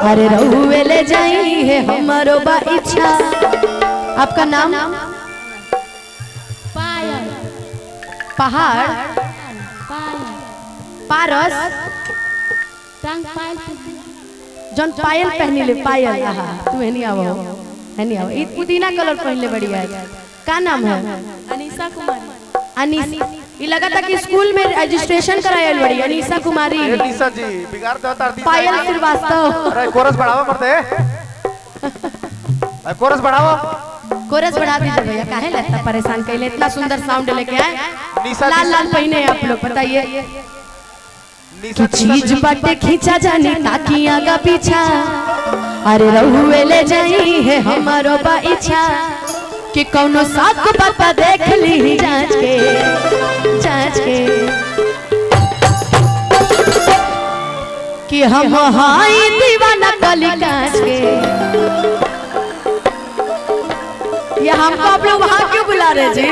अरे रहुए ले जाई है हमारो बा इच्छा। आपका नाम? पायल। पहाड़? पारस? टांग पायल जन पायल पहनी ले पायल। तू है नहीं आवो, है नहीं आवो। पुदीना कलर पहन ले बढ़िया है। का नाम है? अनीसा कुमारी। अनीसा। ये लगा था कि स्कूल में रजिस्ट्रेशन करायल बड़ी। अनीसा कुमारी। अनीसा जी बिगाड़ देता। पायल श्रीवास्तव। अरे कोरस बढ़ावा मरते। कोरस बढ़ावा। कोरस बढ़ा दीजिए भैया। काहे लगता परेशान कैले? इतना सुंदर साउंड लेके आए। लाल लाल पहने आप लोग, बताइए कि चीज बाटे खींचा जानी ताकि आगा पीछा। अरे रहुए ले जाई है हमारो बा इच्छा कि कौनो साक पता देख ली जांच के कि हम हाई दीवाना कली कांच के। ये हमको आप लोग वहां क्यों बुला रहे जी?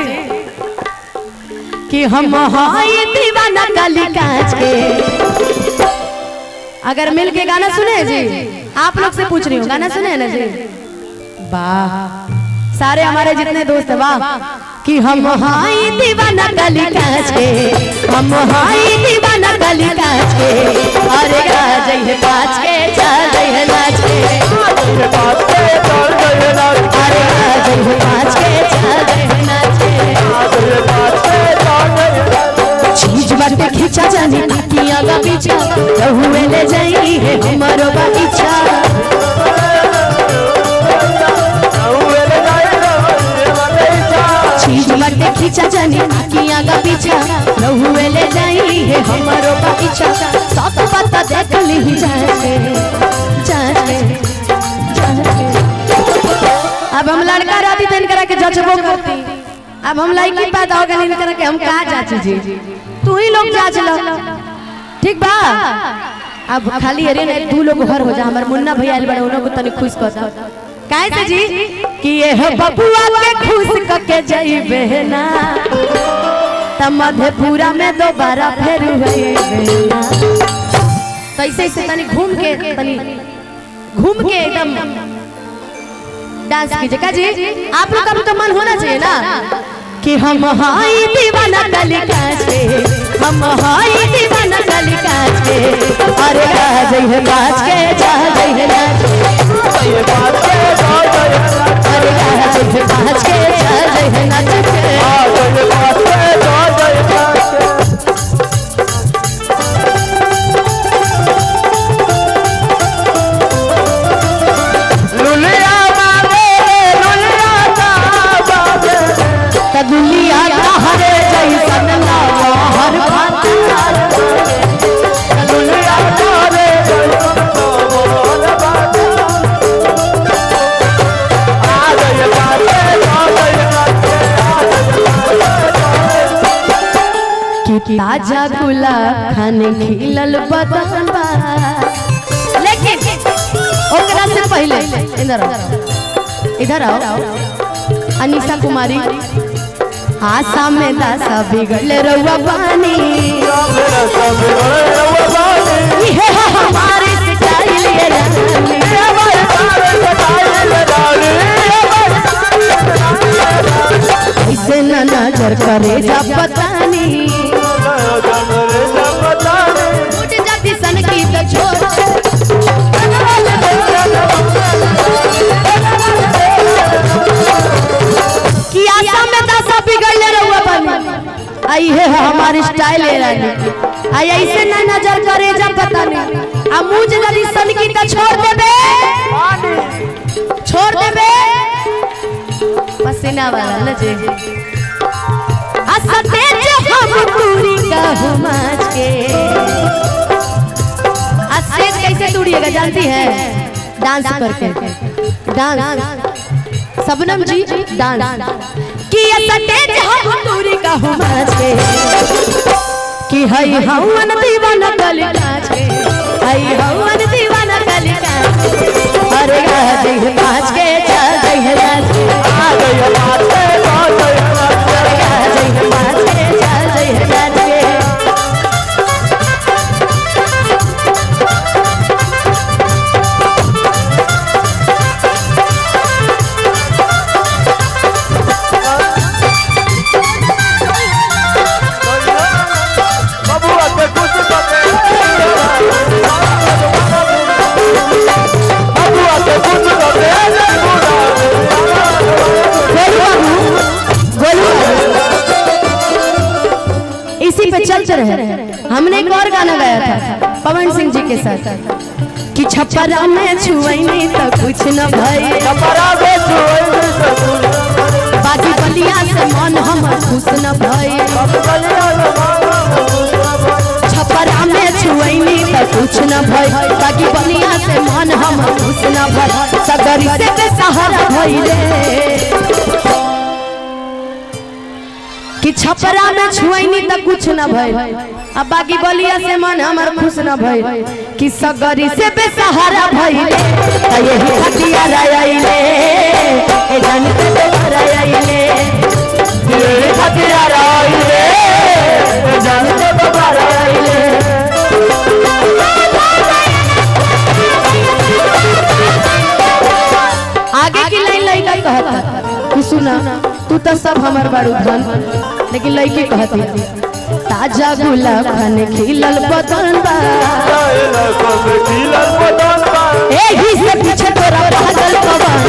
कि हम हाई दीवाना कली कांच के। अगर मिल के गाना सुने जी, आप लोग से पूछ रही हूँ, गाना सुने ना जी? वाह, सारे हमारे जितने दोस्त हैं वाह। कि हम हाई दीवाना कली कांच के, हम हाई दीवाना कली कांच के। अरे गाज है कांच के, चल है नाच के। अरे गाज है कांच के, चल है नाच के। चीज बाटे खींचा जानी ताकि आगा पीछा। रहुए ले जाई है हमारो बा इच्छा। चीज बाटे खींचा जानी ताकि आगा पीछा। रहुए ले जाई है हमारो बा इच्छा। सब पता देख ली जांच के। अब हम लड़का रहती तो इनकरा के जजबो करती। अब हम लड़की पैदा हो गए इनकरा के हम कहा जांच जी? तू ही लोग जांच लो, ठीक बा? अब खाली अरे ना दू लोग घर हो जा। हमार मुन्ना भैया आइल बड़े, उनको तनी खुश कर दो। काहे से जी? कि ये है बबुआ के खुश करके जाइबे ना, त मधेपुरा में दोबारा फिर होइबे ना। तो ऐसे तनी घूम के एकदम डांस कीजिए। का जी? आप लोग का भी तो मन होना चाहिए ना कि हम हाई दीवाना कली कांच के, हम हाई दीवाना कली कांच के। अरे गाज है कांच के, जा है नाच के। अरे गाज है कांच के, जा है नाच के। दुनिया का हरे जैसन लावा हर बात। दुनिया का हरे जैसन कि ताजा गुलाब खाने खिलल बदन बा। लेकिन ओकरा से पहले इधर आओ अनीसा कुमारी। आशा में दासा बिगड़ रउआ पानी। ये हमारे स्टाइल ये रानी। ऐसे ना नजर करे जा पतानी। उठ जाती सन की तो छोड़। कि आशा में दासा बिगड़ रउआ पानी। आई है हमारी स्टाइल है रानी। आई ऐसे ना नजर करे जा पता नहीं। आ मुझ जदी सन की तो छोड़ देबे, छोड़ देबे पसीना वाला लजे। असते हम पूरी का हुमाच के। अस्तेज कैसे तोड़िएगा जानती है? डांस करके। डांस सबनम जी डांस कि स्टेज हम दूरी का हुमाच के। कि हई हवन दीवाना कली कांच के, हई हवन दीवाना कली कांच के। अरे गाज है कांच के, चल है नाच के। आ गई नाच के, गाज है नाच के, चल है नाच के। था पवन सिंह जी के साथ कि छपरा में छुआईनी तो कुछ न भई, बाकी बलिया से मन हमर खुश न भई, छपरा में छुआईनी तो कुछ न भई, बाकी बलिया से मन हमर खुश न भई, सगरी से बेसहारा भइले कि छपरा में छुआईनी तो कुछ न भई, अब बाकी बलिया से मन हमर खुश न भई, कि सगरी से बेसहारा भइले त यही खटिया रायले ए जानते तो रायले ये खटिया रायले ए जानते तो रायले। आगे की लाइन लड़का कहता कि सुना तू तो सब हमर बारू धन, लेकिन लड़की कहती ताजा गुलाब खाने खिलल बदन बा, एही से पीछे तोरा पागल पवन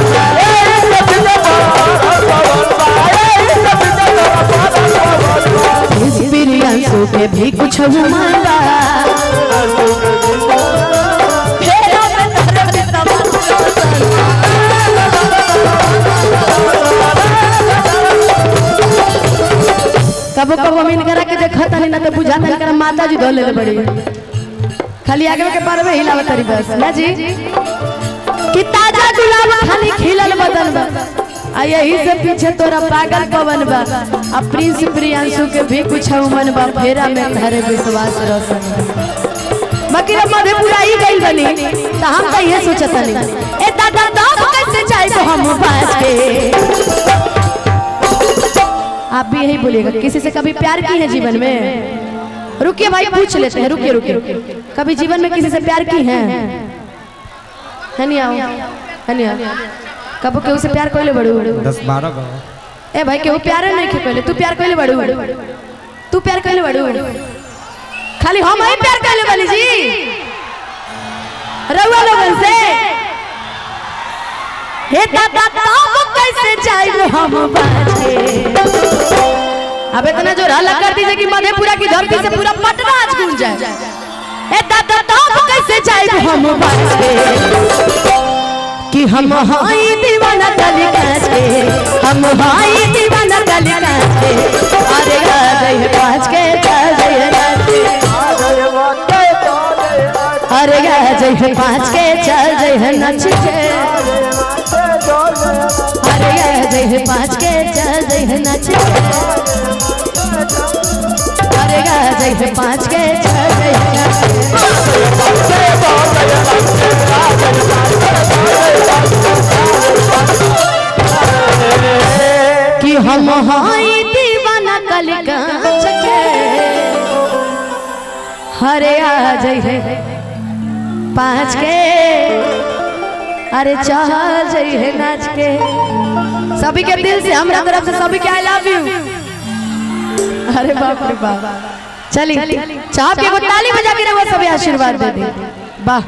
प्रियांशु के भी कुछ मांगा कबो कबो मीन करा के देखता नहीं ना तो बुझाता नहीं करा माता जी धो ले बड़ी खाली आगे के पारवे हिलावत तरी बस ना जी कि ताजा गुलाब खाली खिलल बदन बा, आ यही से पीछे तोरा पागल पवन बा, आ प्रिंस प्रियांशु के भी कुछ मन बा, फेरा में धरे विश्वास रोशन बाकी रे मधेपुरा ही गइल बनी त हम त ये सोचता नहीं ए दादा तब कैसे जाए तो हम पास के। आप भी यही बोलिएगा किसी से कभी प्यार की है जीवन में? रुकिए भाई पूछ लेते हैं, रुकिए रुकिए, कभी जीवन में किसी से प्यार की है नहीं? आओ है नहीं आओ कब केहू से प्यार कोइले बड़ू 10-12 गो ए भाई केहू प्यार नहीं के कोइले, तू प्यार कोइले बड़ू, तू प्यार कोइले बड़ू, खाली हम ही प्यार कोइले वाली जी रउआ लोगन से हे दादा तब कैसे जाए हम बाजे। अब इतना जोर हल्ला कर दीजिए कि मधेपुरा की धरती से पूरा पटना आज गूंज जाए। ए दादा तब कैसे जाए हम बाजे कि हम हाई दीवाना गली काचे, हम हाई दीवाना गली काचे, अरे गए पाँच के अरे गए पाँच के चल जय नच के, अरे गए पाँच के चल जय नच के, अरे गए पाँच के चल जय कि हम हाई दीवाना कल कांच के, हरे आ जय पाँच के, अरे चल जय नाच के। सभी के दिल से हमरा तरफ से सभी के आई लव यू। अरे बाप रे बाप, चलिए चाप के वो ताली बजा के वो सभी आशीर्वाद दे दे। वाह